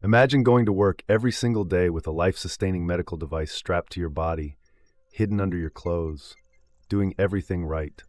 Imagine going to work every single day with a life-sustaining medical device strapped to your body, hidden under your clothes, doing everything right,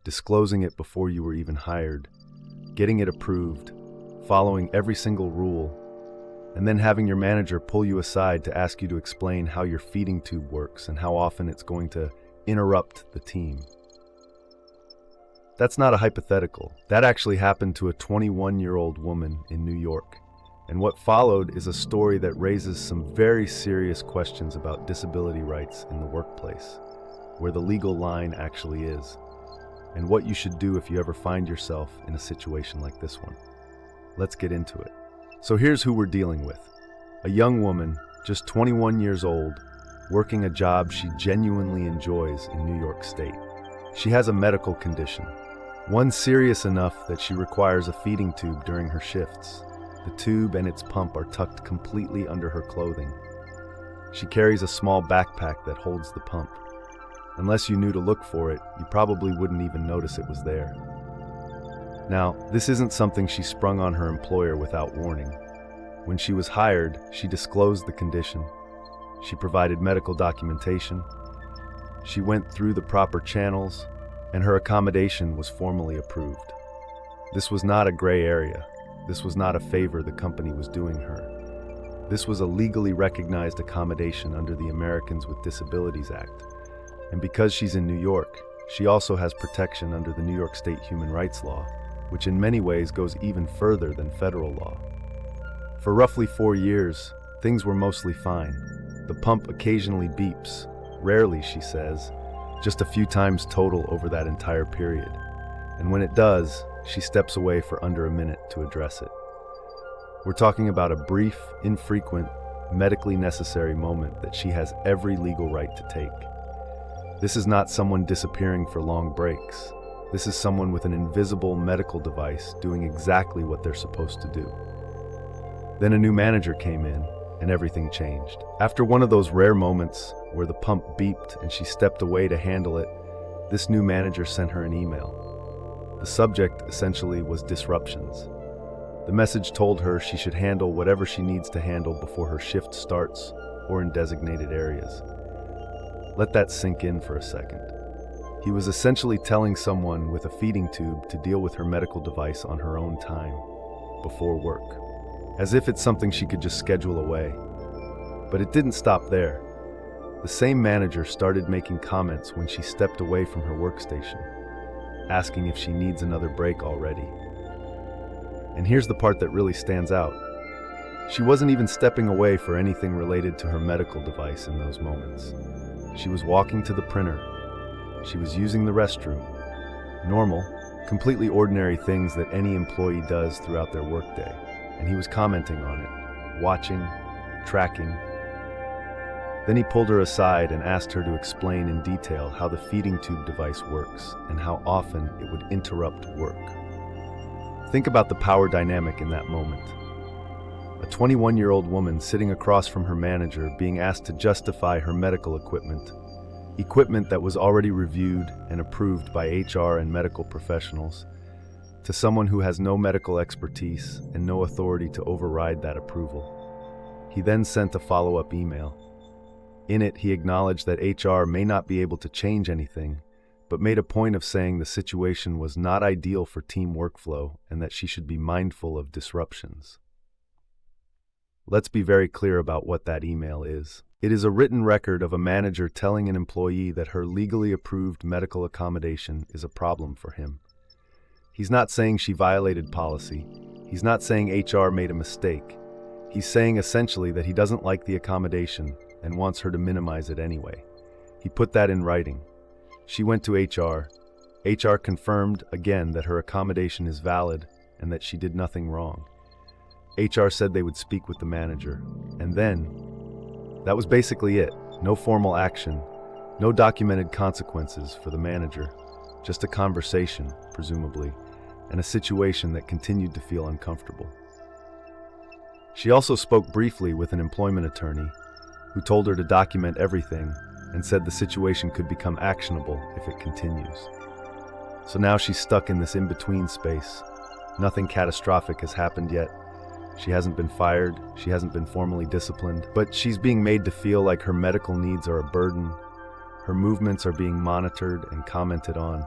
disclosing it before you were even hired, getting it approved, following every single rule, and then having your manager pull you aside to ask you to explain how your feeding tube works and how often it's going to interrupt the team. That's not a hypothetical. That actually happened to a 21-year-old woman in New York. And what followed is a story that raises some very serious questions about disability rights in the workplace, where the legal line actually is, and what you should do if you ever find yourself in a situation like this one. Let's get into it. So here's who we're dealing with. A young woman, just 21 years old, working a job she genuinely enjoys in New York State. She has a medical condition, one serious enough that she requires a feeding tube during her shifts. The tube and its pump are tucked completely under her clothing. She carries a small backpack that holds the pump. Unless you knew to look for it, you probably wouldn't even notice it was there. Now, this isn't something she sprung on her employer without warning. When she was hired, she disclosed the condition. She provided medical documentation. She went through the proper channels, and her accommodation was formally approved. This was not a gray area. This was not a favor the company was doing her. This was a legally recognized accommodation under the Americans with Disabilities Act. And because she's in New York, she also has protection under the New York State Human Rights Law, which in many ways goes even further than federal law. For roughly 4 years, things were mostly fine. The pump occasionally beeps, rarely, she says, just a few times total over that entire period. And when it does, she steps away for under a minute to address it. We're talking about a brief, infrequent, medically necessary moment that she has every legal right to take. This is not someone disappearing for long breaks. This is someone with an invisible medical device doing exactly what they're supposed to do. Then a new manager came in, and everything changed. After one of those rare moments where the pump beeped and she stepped away to handle it, this new manager sent her an email. The subject essentially was disruptions. The message told her she should handle whatever she needs to handle before her shift starts or in designated areas. Let that sink in for a second. He was essentially telling someone with a feeding tube to deal with her medical device on her own time, before work, as if it's something she could just schedule away. But it didn't stop there. The same manager started making comments when she stepped away from her workstation, asking if she needs another break already. And here's the part that really stands out. She wasn't even stepping away for anything related to her medical device in those moments. She was walking to the printer. She was using the restroom. Normal, completely ordinary things that any employee does throughout their workday. And he was commenting on it, watching, tracking. Then he pulled her aside and asked her to explain in detail how the feeding tube device works and how often it would interrupt work. Think about the power dynamic in that moment. A 21-year-old woman sitting across from her manager being asked to justify her medical equipment that was already reviewed and approved by HR and medical professionals, to someone who has no medical expertise and no authority to override that approval. He then sent a follow-up email. In it, he acknowledged that HR may not be able to change anything, but made a point of saying the situation was not ideal for team workflow and that she should be mindful of disruptions. Let's be very clear about what that email is. It is a written record of a manager telling an employee that her legally approved medical accommodation is a problem for him. He's not saying she violated policy. He's not saying HR made a mistake. He's saying essentially that he doesn't like the accommodation and wants her to minimize it anyway. He put that in writing. She went to HR. HR confirmed again that her accommodation is valid and that she did nothing wrong. HR said they would speak with the manager. And then, that was basically it. No formal action, no documented consequences for the manager. Just a conversation, presumably, and a situation that continued to feel uncomfortable. She also spoke briefly with an employment attorney who told her to document everything and said the situation could become actionable if it continues. So now she's stuck in this in-between space. Nothing catastrophic has happened yet, She hasn't been fired, she hasn't been formally disciplined, but she's being made to feel like her medical needs are a burden, her movements are being monitored and commented on,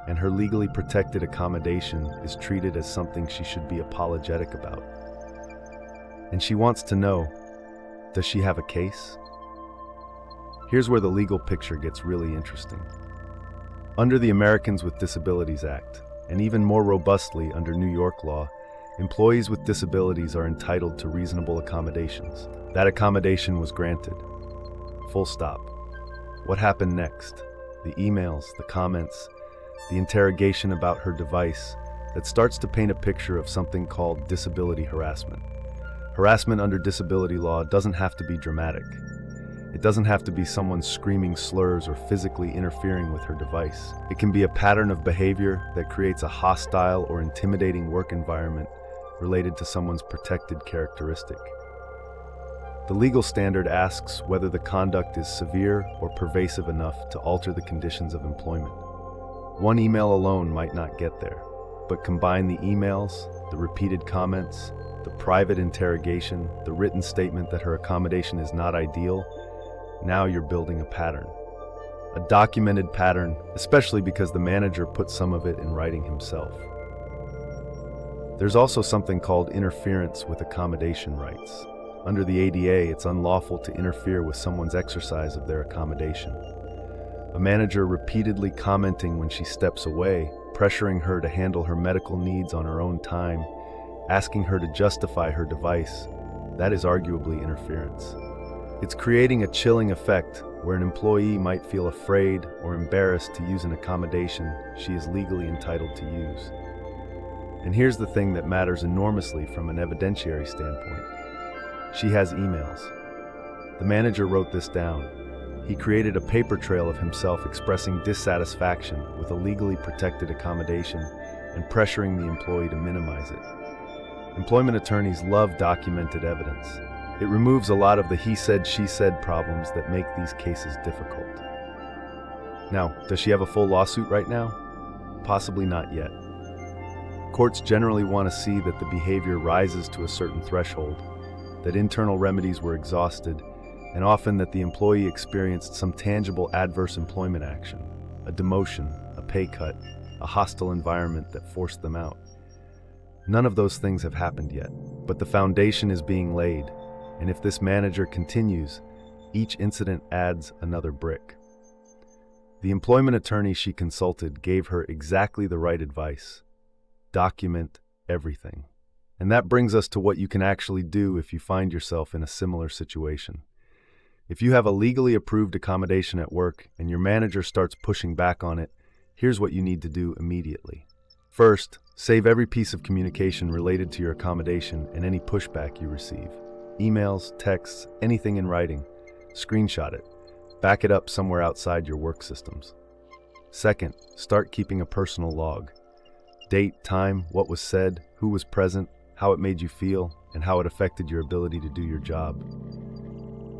and her legally protected accommodation is treated as something she should be apologetic about. And she wants to know, does she have a case? Here's where the legal picture gets really interesting. Under the Americans with Disabilities Act, and even more robustly under New York law, employees with disabilities are entitled to reasonable accommodations. That accommodation was granted. Full stop. What happened next? The emails, the comments, the interrogation about her device that starts to paint a picture of something called disability harassment. Harassment under disability law doesn't have to be dramatic. It doesn't have to be someone screaming slurs or physically interfering with her device. It can be a pattern of behavior that creates a hostile or intimidating work environment related to someone's protected characteristic. The legal standard asks whether the conduct is severe or pervasive enough to alter the conditions of employment. One email alone might not get there, but combine the emails, the repeated comments, the private interrogation, the written statement that her accommodation is not ideal. Now you're building a pattern. A documented pattern, especially because the manager put some of it in writing himself. There's also something called interference with accommodation rights. Under the ADA, it's unlawful to interfere with someone's exercise of their accommodation. A manager repeatedly commenting when she steps away, pressuring her to handle her medical needs on her own time, asking her to justify her device, that is arguably interference. It's creating a chilling effect where an employee might feel afraid or embarrassed to use an accommodation she is legally entitled to use. And here's the thing that matters enormously from an evidentiary standpoint. She has emails. The manager wrote this down. He created a paper trail of himself expressing dissatisfaction with a legally protected accommodation and pressuring the employee to minimize it. Employment attorneys love documented evidence. It removes a lot of the he said, she said problems that make these cases difficult. Now, does she have a full lawsuit right now? Possibly not yet. Courts generally want to see that the behavior rises to a certain threshold, that internal remedies were exhausted, and often that the employee experienced some tangible adverse employment action, a demotion, a pay cut, a hostile environment that forced them out. None of those things have happened yet, but the foundation is being laid, and if this manager continues, each incident adds another brick. The employment attorney she consulted gave her exactly the right advice. Document everything. And that brings us to what you can actually do if you find yourself in a similar situation. If you have a legally approved accommodation at work and your manager starts pushing back on it, here's what you need to do immediately. First, save every piece of communication related to your accommodation and any pushback you receive. Emails, texts, anything in writing. Screenshot it. Back it up somewhere outside your work systems. Second, start keeping a personal log. Date, time, what was said, who was present, how it made you feel, and how it affected your ability to do your job.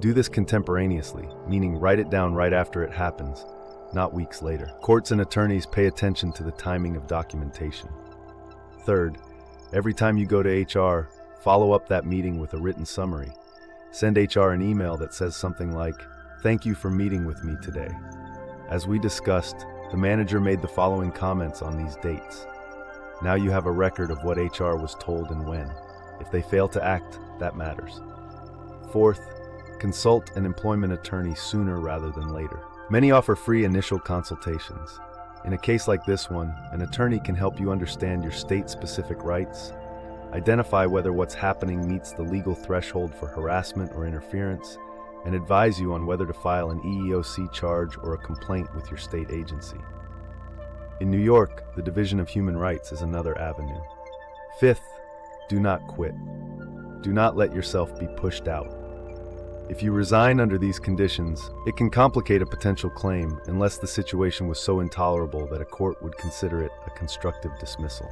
Do this contemporaneously, meaning write it down right after it happens, not weeks later. Courts and attorneys pay attention to the timing of documentation. Third, every time you go to HR, follow up that meeting with a written summary. Send HR an email that says something like, "Thank you for meeting with me today. As we discussed, the manager made the following comments on these dates." Now you have a record of what HR was told and when. If they fail to act, that matters. Fourth, consult an employment attorney sooner rather than later. Many offer free initial consultations. In a case like this one, an attorney can help you understand your state-specific rights, identify whether what's happening meets the legal threshold for harassment or interference, and advise you on whether to file an EEOC charge or a complaint with your state agency. In New York, the Division of Human Rights is another avenue. Fifth, do not quit. Do not let yourself be pushed out. If you resign under these conditions, it can complicate a potential claim unless the situation was so intolerable that a court would consider it a constructive dismissal.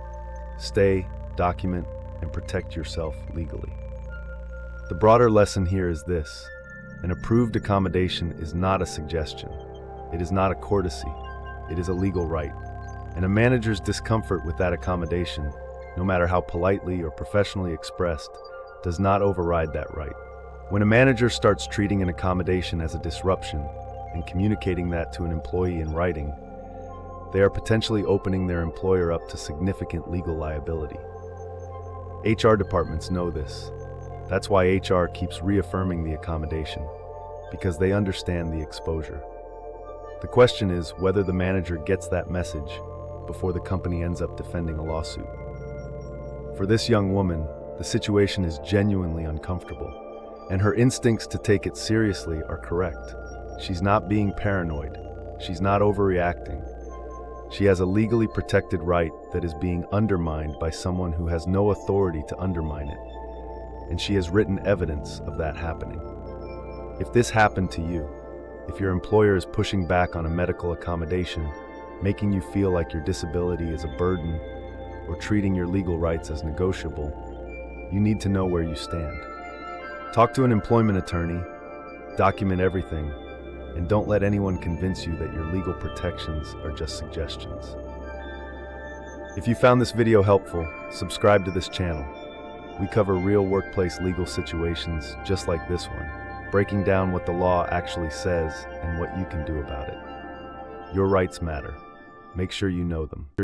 Stay, document, and protect yourself legally. The broader lesson here is this: an approved accommodation is not a suggestion. It is not a courtesy. It is a legal right. And a manager's discomfort with that accommodation, no matter how politely or professionally expressed, does not override that right. When a manager starts treating an accommodation as a disruption and communicating that to an employee in writing, they are potentially opening their employer up to significant legal liability. HR departments know this. That's why HR keeps reaffirming the accommodation, because they understand the exposure. The question is whether the manager gets that message before the company ends up defending a lawsuit. For this young woman, the situation is genuinely uncomfortable, and her instincts to take it seriously are correct. She's not being paranoid. She's not overreacting. She has a legally protected right that is being undermined by someone who has no authority to undermine it, and she has written evidence of that happening. If this happened to you, if your employer is pushing back on a medical accommodation, making you feel like your disability is a burden, or treating your legal rights as negotiable, you need to know where you stand. Talk to an employment attorney, document everything, and don't let anyone convince you that your legal protections are just suggestions. If you found this video helpful, subscribe to this channel. We cover real workplace legal situations just like this one, breaking down what the law actually says and what you can do about it. Your rights matter. Make sure you know them.